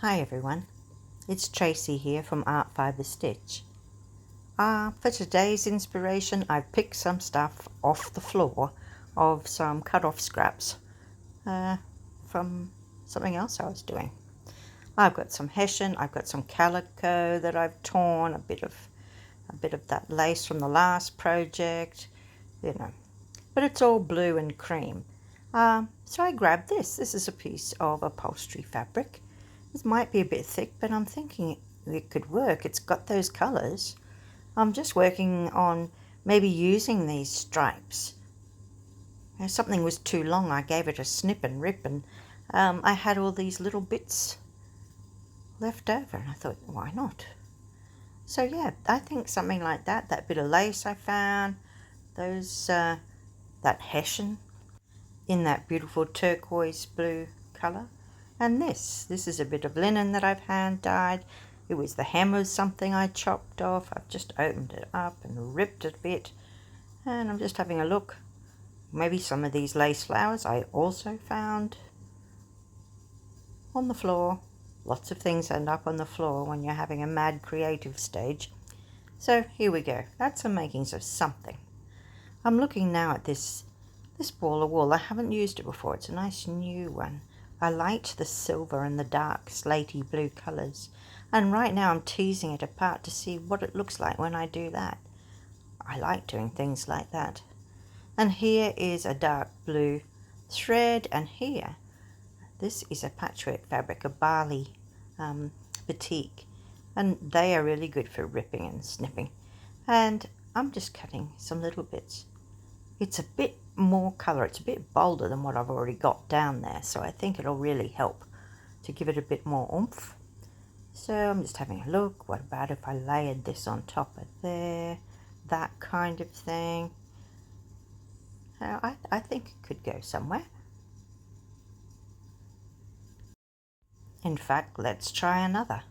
Hi everyone, it's Tracy here from Art Fiber Stitch. For today's inspiration, I've picked some stuff off the floor of some cut off scraps from something else I was doing. I've got some hessian, I've got some calico that I've torn, a bit of that lace from the last project, but it's all blue and cream. So I grabbed this. This is a piece of upholstery fabric. This might be a bit thick, but I'm thinking it could work. It's got those colours. I'm just working on maybe using these stripes. If something was too long, I gave it a snip and rip, and I had all these little bits left over, and I thought, why not? So yeah, I think something like that. That bit of lace I found, that hessian in that beautiful turquoise blue colour. And this is a bit of linen that I've hand dyed. It was the hem of something I chopped off. I've just opened it up and ripped it a bit, and I'm just having a look. Maybe some of these lace flowers I also found on the floor. Lots of things end up on the floor when you're having a mad creative stage. So here we go. That's the makings of something. I'm looking now at this ball of wool. I haven't used it before. It's a nice new one. I liked the silver and the dark slaty blue colours, and right now I'm teasing it apart to see what it looks like when I do that. I like doing things like that. And here is a dark blue thread, and here, this is a patchwork fabric, a barley batik, and they are really good for ripping and snipping. And I'm just cutting some little bits. It's a bit more colour, it's a bit bolder than what I've already got down there, so I think it'll really help to give it a bit more oomph. So I'm just having a look. What about if I layered this on top of there, that kind of thing? I think it could go somewhere. In fact, let's try another.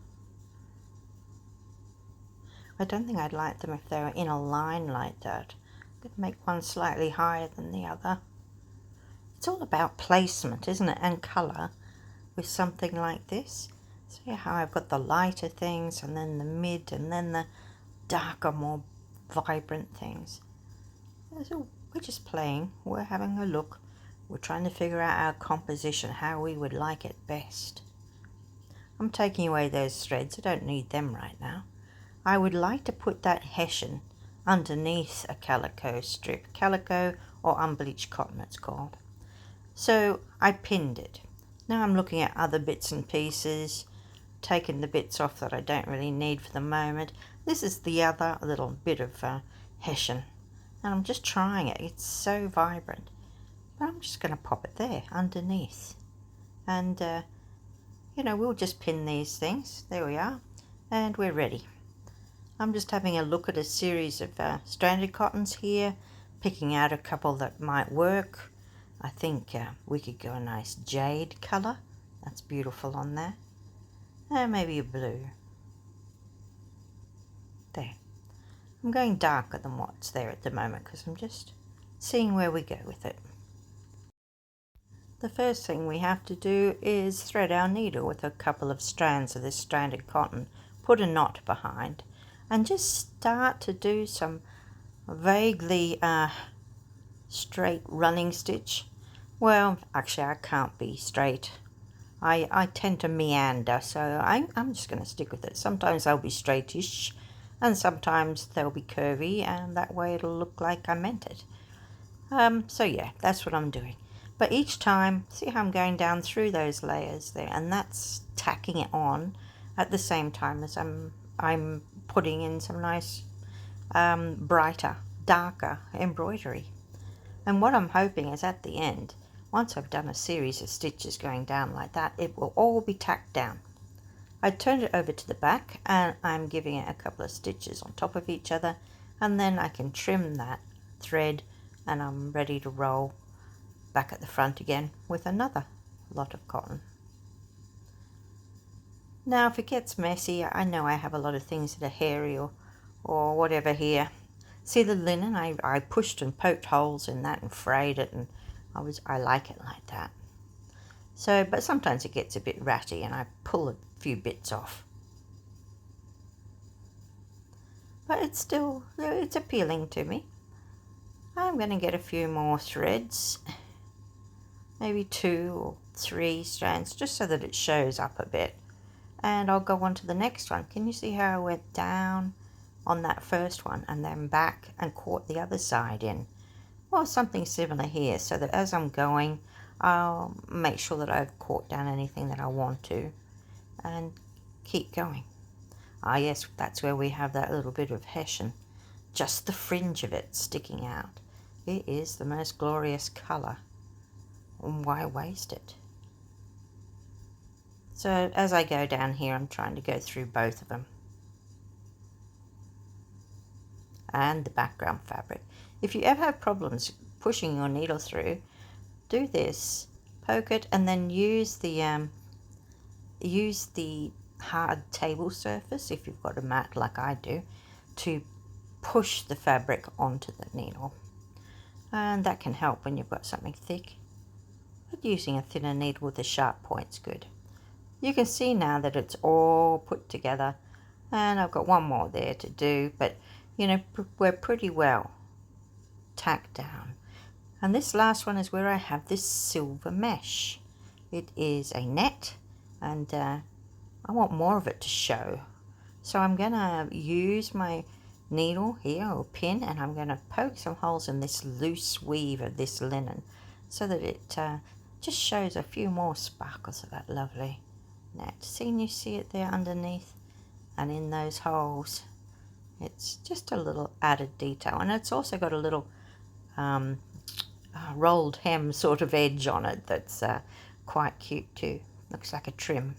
I don't think I'd like them if they were in a line like that. I'm going to make one slightly higher than the other. It's all about placement, isn't it? And colour with something like this. See how I've got the lighter things, and then the mid, and then the darker, more vibrant things. So we're just playing. We're having a look. We're trying to figure out our composition, how we would like it best. I'm taking away those threads. I don't need them right now. I would like to put that hessian underneath a calico strip. Calico or unbleached cotton it's called. So I pinned it. Now I'm looking at other bits and pieces, taking the bits off that I don't really need for the moment. This is the other little bit of hessian, and I'm just trying it. It's so vibrant, but I'm just going to pop it there underneath, and we'll just pin these things. There we are, and we're ready. I'm just having a look at a series of stranded cottons here, picking out a couple that might work. I think we could go a nice jade colour. That's beautiful on there. And maybe a blue. There. I'm going darker than what's there at the moment because I'm just seeing where we go with it. The first thing we have to do is thread our needle with a couple of strands of this stranded cotton, put a knot behind, and just start to do some vaguely straight running stitch. Well, actually I can't be straight. I tend to meander, so I'm just going to stick with it. Sometimes they'll be straightish, and sometimes they'll be curvy, and that way it'll look like I meant it. So yeah, that's what I'm doing. But each time, see how I'm going down through those layers there, and that's tacking it on at the same time as I'm putting in some nice brighter, darker embroidery. And what I'm hoping is at the end, once I've done a series of stitches going down like that, it will all be tacked down. I turned it over to the back, and I'm giving it a couple of stitches on top of each other, and then I can trim that thread, and I'm ready to roll back at the front again with another lot of cotton. Now if it gets messy, I know I have a lot of things that are hairy or whatever here. See the linen? I pushed and poked holes in that and frayed it, and I like it like that. So, but sometimes it gets a bit ratty, and I pull few bits off. But it's still, it's appealing to me. I'm going to get a few more threads, maybe 2 or 3 strands, just so that it shows up a bit. And I'll go on to the next one. Can you see how I went down on that first one and then back and caught the other side in? Well, something similar here, so that as I'm going, I'll make sure that I've caught down anything that I want to and keep going. Ah yes, that's where we have that little bit of Hessian, just the fringe of it sticking out. It is the most glorious colour. Why waste it? So as I go down here, I'm trying to go through both of them. And the background fabric. If you ever have problems pushing your needle through, do this. Poke it and then use the hard table surface, if you've got a mat like I do, to push the fabric onto the needle. And that can help when you've got something thick. But using a thinner needle with a sharp point's good. You can see now that it's all put together, and I've got one more there to do, but you know, we're pretty well tacked down. And this last one is where I have this silver mesh. It is a net, and I want more of it to show. So I'm going to use my needle here, or pin, and I'm going to poke some holes in this loose weave of this linen so that it just shows a few more sparkles of that lovely net. You see it there underneath and in those holes. It's just a little added detail, and it's also got a little rolled hem sort of edge on it that's quite cute too. Looks like a trim.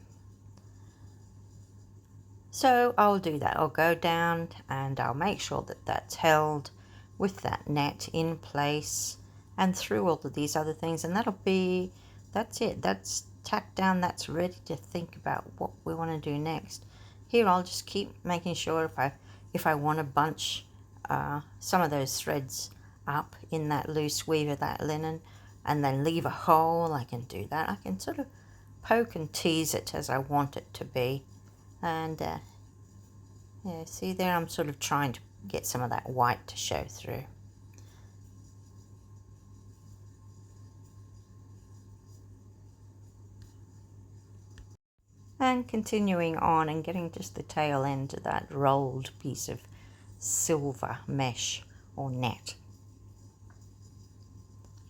So I'll do that. I'll go down and I'll make sure that that's held with that net in place and through all of these other things, and that's it. That's tacked down. That's ready to think about what we want to do next. Here I'll just keep making sure if I want to bunch some of those threads up in that loose weave of that linen and then leave a hole, I can do that. I can sort of poke and tease it as I want it to be. And yeah, see there, I'm sort of trying to get some of that white to show through. And continuing on and getting just the tail end of that rolled piece of silver mesh or net.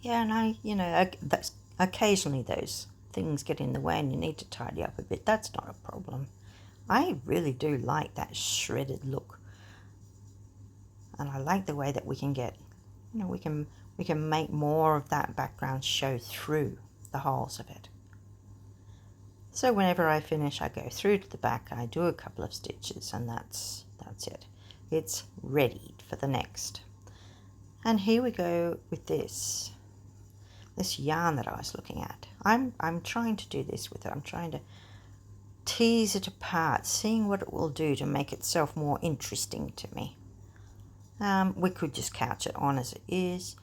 Yeah, and that's occasionally those things get in the way and you need to tidy up a bit. That's not a problem. I really do like that shredded look, and I like the way that we can get, we can make more of that background show through the holes of it. So whenever I finish, I go through to the back, I do a couple of stitches, and that's it. It's ready for the next. And here we go with this yarn that I was looking at. I'm trying to do this with it. I'm trying to tease it apart, seeing what it will do to make itself more interesting to me. We could just couch it on as it is,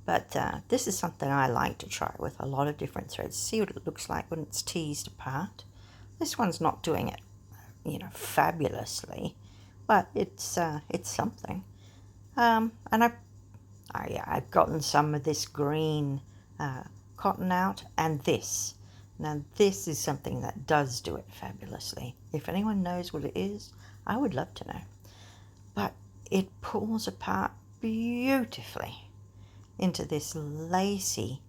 but this is something I like to try with a lot of different threads. See what it looks like when it's teased apart. This one's not doing it, fabulously, but it's something. And I've gotten some of this green cotton out, and this. Now this is something that does do it fabulously. If anyone knows what it is, I would love to know. But it pulls apart beautifully into this lacy,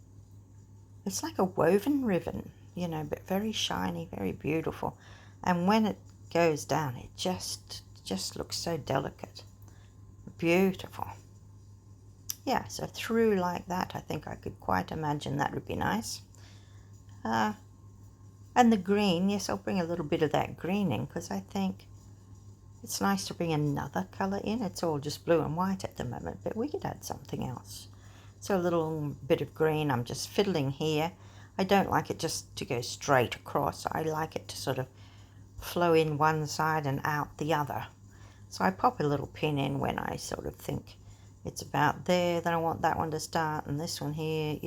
it's like a woven ribbon, but very shiny, very beautiful. And when it goes down, it just looks so delicate. Beautiful. Yeah, so through like that, I think I could quite imagine that would be nice. And the green, yes, I'll bring a little bit of that green in because I think it's nice to bring another colour in. It's all just blue and white at the moment, but we could add something else. So a little bit of green, I'm just fiddling here. I don't like it just to go straight across. I like it to sort of flow in one side and out the other. So I pop a little pin in when I sort of think it's about there. Then I want that one to start and this one here,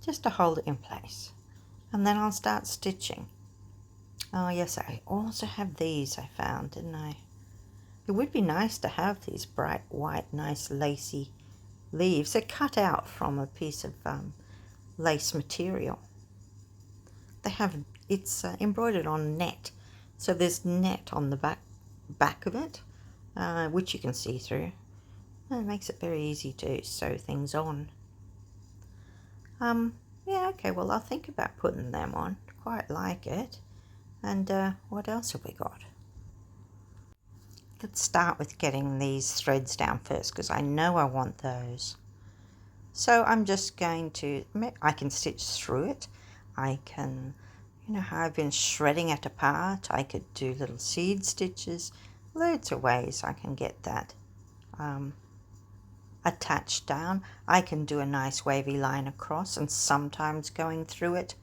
just to hold it in place. And then I'll start stitching. Oh yes, I also have these I found, didn't I? It would be nice to have these bright white, nice lacy leaves. They're cut out from a piece of lace material. They have, it's embroidered on net, so there's net on the back of it, which you can see through. And it makes it very easy to sew things on. Yeah, okay, well I'll think about putting them on. Quite like it. And what else have we got? Let's start with getting these threads down first, because I know I want those. So I'm just going to, I can stitch through it. I can, you know how I've been shredding it apart. I could do little seed stitches. Loads of ways I can get that attached down. I can do a nice wavy line across, and sometimes going through it,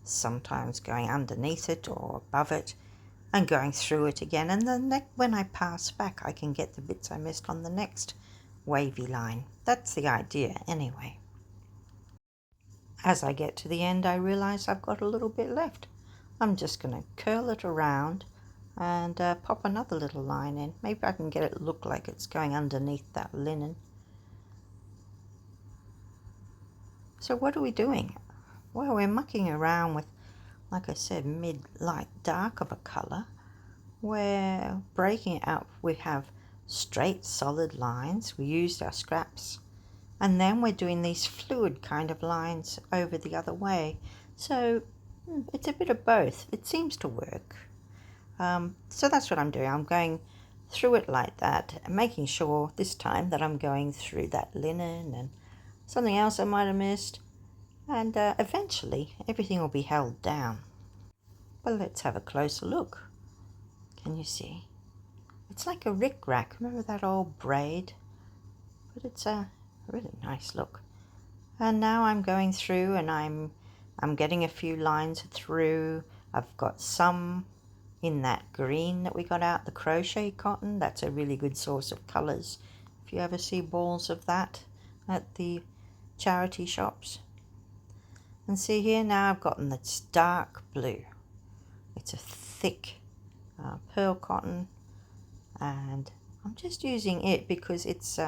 sometimes going underneath it or above it, and going through it again, and then when I pass back I can get the bits I missed on the next wavy line. That's the idea anyway. As I get to the end I realize I've got a little bit left. I'm just going to curl it around and pop another little line in. Maybe I can get it look like it's going underneath that linen. So what are we doing? Well, we're mucking around with, like I said, mid-light dark of a colour. We're breaking it up. We have straight solid lines. We used our scraps, and then we're doing these fluid kind of lines over the other way. So it's a bit of both. It seems to work. So that's what I'm doing. I'm going through it like that, making sure this time that I'm going through that linen and something else I might have missed, and eventually everything will be held down. But let's have a closer look. Can you see? It's like a rick-rack. Remember that old braid? But it's a really nice look. And now I'm going through and I'm getting a few lines through. I've got some in that green that we got out, the crochet cotton. That's a really good source of colours. If you ever see balls of that at the charity shops. And see here now I've gotten this dark blue. It's a thick pearl cotton, and I'm just using it because it's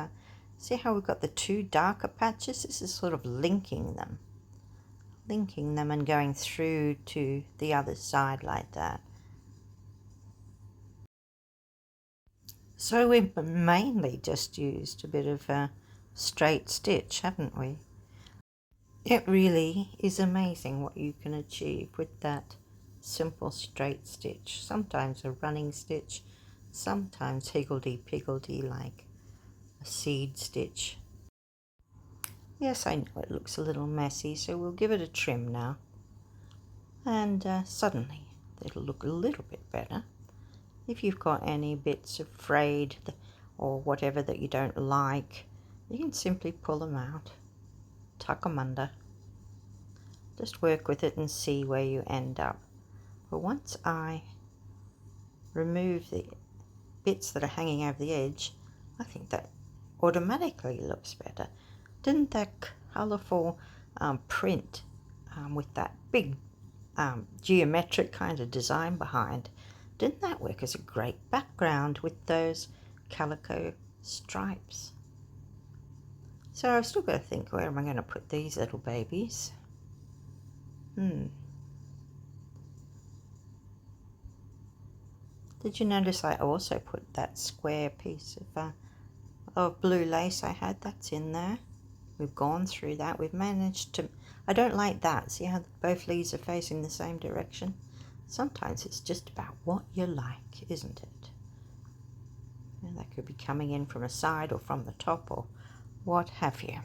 see how we've got the two darker patches? This is sort of linking them and going through to the other side like that. So we've mainly just used a bit of a straight stitch, haven't we? It really is amazing what you can achieve with that simple straight stitch. Sometimes a running stitch, sometimes higgledy-piggledy like a seed stitch. Yes, I know it looks a little messy, so we'll give it a trim now. And suddenly it'll look a little bit better. If you've got any bits of frayed or whatever that you don't like, you can simply pull them out, tuck them under. Just work with it and see where you end up. But once I remove the bits that are hanging over the edge, I think that automatically looks better. Didn't that colourful print with that big geometric kind of design behind, didn't that work as a great background with those calico stripes? So I've still got to think, where am I going to put these little babies? Did you notice I also put that square piece of blue lace I had? That's in there. We've gone through that. We've managed to... I don't like that. See how both leaves are facing the same direction? Sometimes it's just about what you like, isn't it? And that could be coming in from a side or from the top or what have you.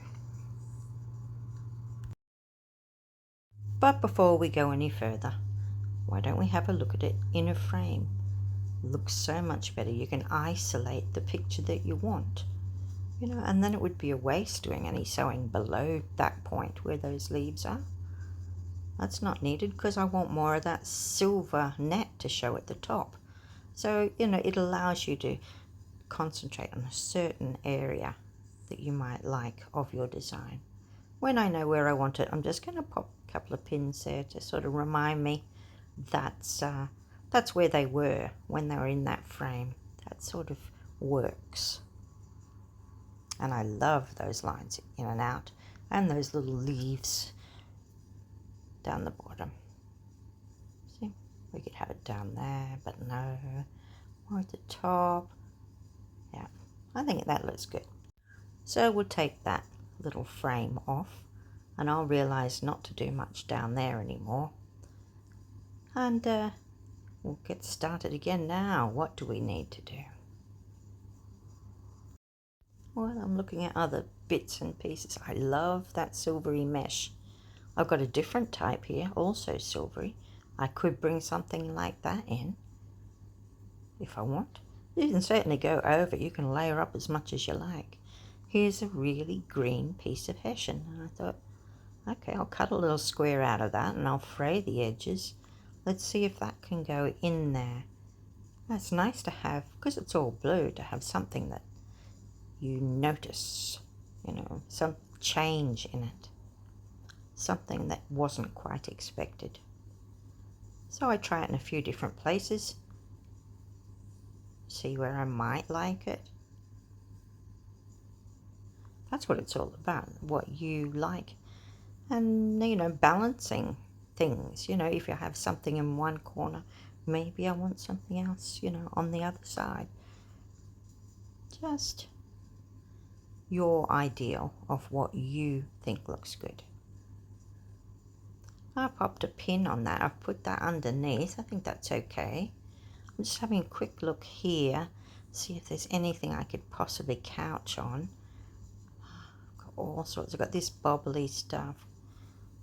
But before we go any further, why don't we have a look at it in a frame? It looks so much better. You can isolate the picture that you want. You know, and then it would be a waste doing any sewing below that point where those leaves are. That's not needed because I want more of that silver net to show at the top. So, you know, it allows you to concentrate on a certain area that you might like of your design. When I know where I want it, I'm just going to pop a couple of pins there to sort of remind me that's that's where they were when they were in that frame. That sort of works. And I love those lines in and out, and those little leaves down the bottom. See, we could have it down there, but no, more at the top. Yeah, I think that looks good. So we'll take that little frame off, and I'll realize not to do much down there anymore. And we'll get started again now. What do we need to do? Well, I'm looking at other bits and pieces. I love that silvery mesh. I've got a different type here, also silvery. I could bring something like that in if I want. You can certainly go over. You can layer up as much as you like. Here's a really green piece of hessian. And I thought, okay, I'll cut a little square out of that and I'll fray the edges. Let's see if that can go in there. That's nice to have, because it's all blue, to have something that you notice, you know, some change in it. Something that wasn't quite expected. So I try it in a few different places. See where I might like it. That's what it's all about, what you like. And, you know, balancing things. You know, if you have something in one corner, maybe I want something else, you know, on the other side. Just your ideal of what you think looks good. I popped a pin on that. I've put that underneath. I think that's okay. I'm just having a quick look here, see if there's anything I could possibly couch on. I've got all sorts. I've got this bobbly stuff.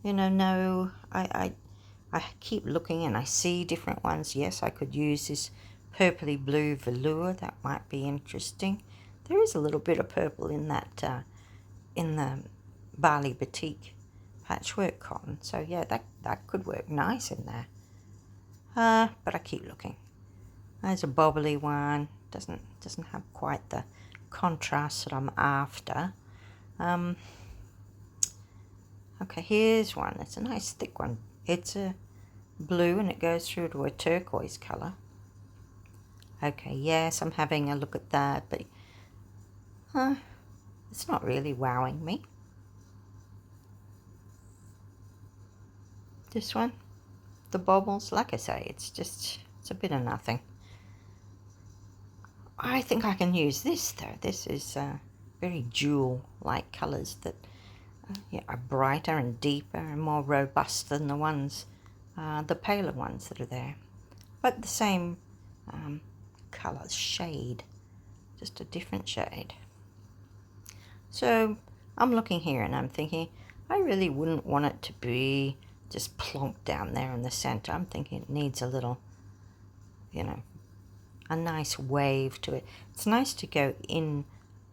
You know, no, I keep looking and I see different ones. Yes, I could use this purpley blue velour. That might be interesting. There is a little bit of purple in that, in the Bali Batik patchwork cotton. So yeah, that could work nice in there. But I keep looking. There's a bobbly one. Doesn't have quite the contrast that I'm after. Okay, here's one. It's a nice thick one. It's a blue and it goes through to a turquoise colour. Okay, yes, I'm having a look at that, but it's not really wowing me. This one, the baubles, like I say, it's a bit of nothing. I think I can use this though. This is very jewel-like colours that are brighter and deeper and more robust than the ones, the paler ones that are there. But the same colour, shade, just a different shade. So I'm looking here and I'm thinking, I really wouldn't want it to be just plonked down there in the centre. I'm thinking it needs a little, you know, a nice wave to it. It's nice to go in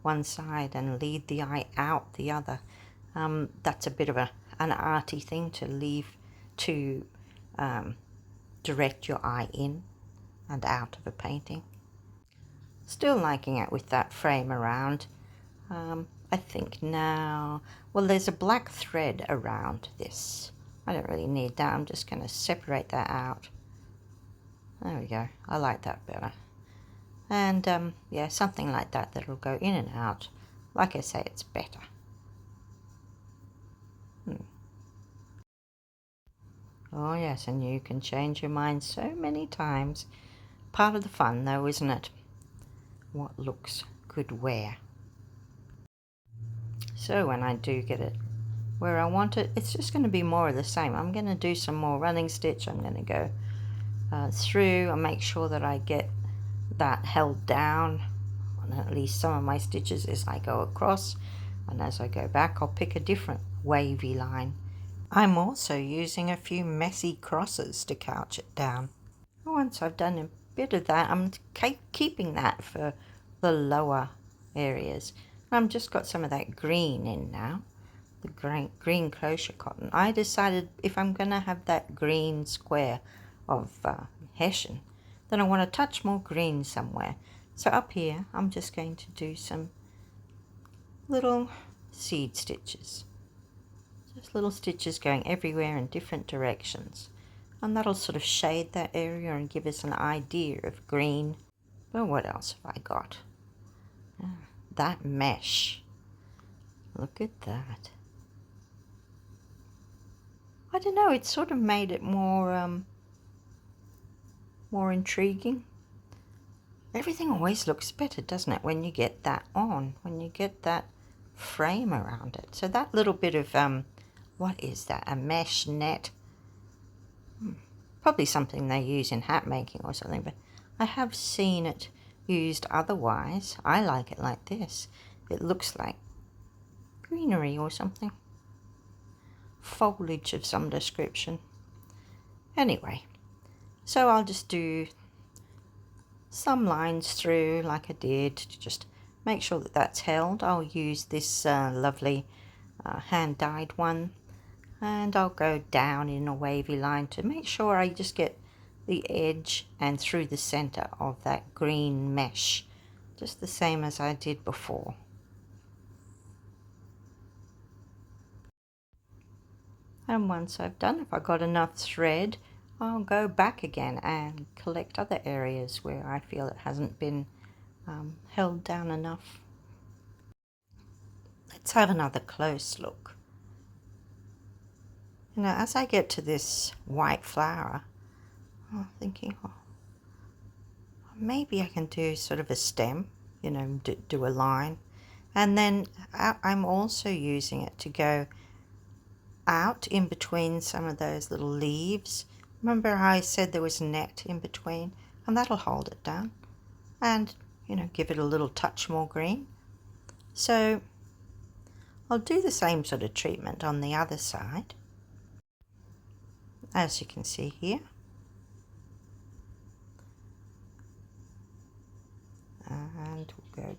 one side and lead the eye out the other. That's a bit of an arty thing to leave, to direct your eye in and out of a painting. Still liking it with that frame around. I think now, well, there's a black thread around this. I don't really need that. I'm just going to separate that out. There we go. I like that better. And yeah, something like that that'll go in and out. Like I say, it's better. Oh yes, and you can change your mind so many times. Part of the fun though, isn't it? What looks good where. So when I do get it where I want it, it's just going to be more of the same. I'm going to do some more running stitch. I'm going to go through and make sure that I get that held down on at least some of my stitches as I go across, and as I go back I'll pick a different wavy line. I'm also using a few messy crosses to couch it down. Once I've done a bit of that, I'm keeping that for the lower areas. I've just got some of that green in now, the green crochet cotton. I decided if I'm going to have that green square of hessian, then I want to touch more green somewhere. So up here I'm just going to do some little seed stitches. Just little stitches going everywhere in different directions. And that'll sort of shade that area and give us an idea of green. But what else have I got? That mesh. Look at that. I don't know, it sort of made it more intriguing. Everything always looks better, doesn't it, when you get that on, when you get that frame around it. So that little bit of, what is that, a mesh net? Probably something they use in hat making or something, but I have seen it used otherwise. I like it like this. It looks like greenery or something. Foliage of some description. Anyway, so I'll just do some lines through like I did to just make sure that that's held. I'll use this lovely hand-dyed one, and I'll go down in a wavy line to make sure I just get the edge and through the center of that green mesh, just the same as I did before. And once I've done, if I got enough thread, I'll go back again and collect other areas where I feel it hasn't been held down enough. Let's have another close look. You know, as I get to this white flower, I'm thinking, oh, maybe I can do sort of a stem, you know, do a line. And then I'm also using it to go out in between some of those little leaves. Remember how I said there was a net in between? And that'll hold it down and, you know, give it a little touch more green. So I'll do the same sort of treatment on the other side, as you can see here. And we'll go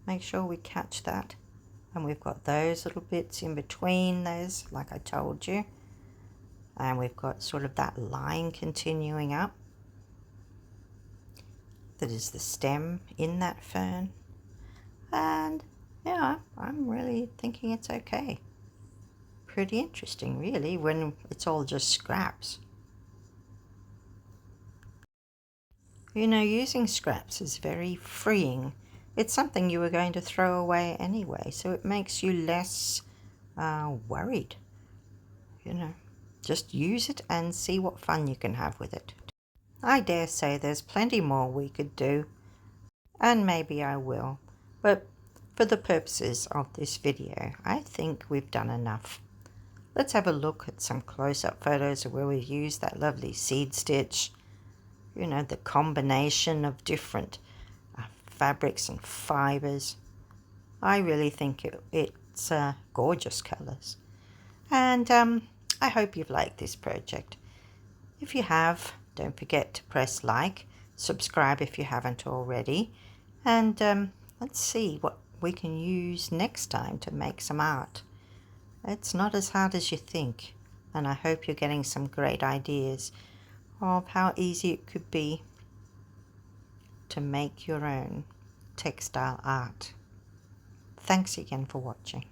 make sure we catch that. And we've got those little bits in between those, like I told you. And we've got sort of that line continuing up. That is the stem in that fern. And yeah, I'm really thinking it's okay. Pretty interesting, really, when it's all just scraps. You know, using scraps is very freeing. It's something you were going to throw away anyway, so it makes you less worried. You know, just use it and see what fun you can have with it. I dare say there's plenty more we could do, and maybe I will, but for the purposes of this video, I think we've done enough. Let's have a look at some close-up photos of where we've used that lovely seed stitch. You know, the combination of different fabrics and fibers. I really think it's gorgeous colors. And I hope you've liked this project. If you have, don't forget to press like, subscribe if you haven't already, and let's see what we can use next time to make some art. It's not as hard as you think, and I hope you're getting some great ideas of how easy it could be to make your own textile art. Thanks again for watching.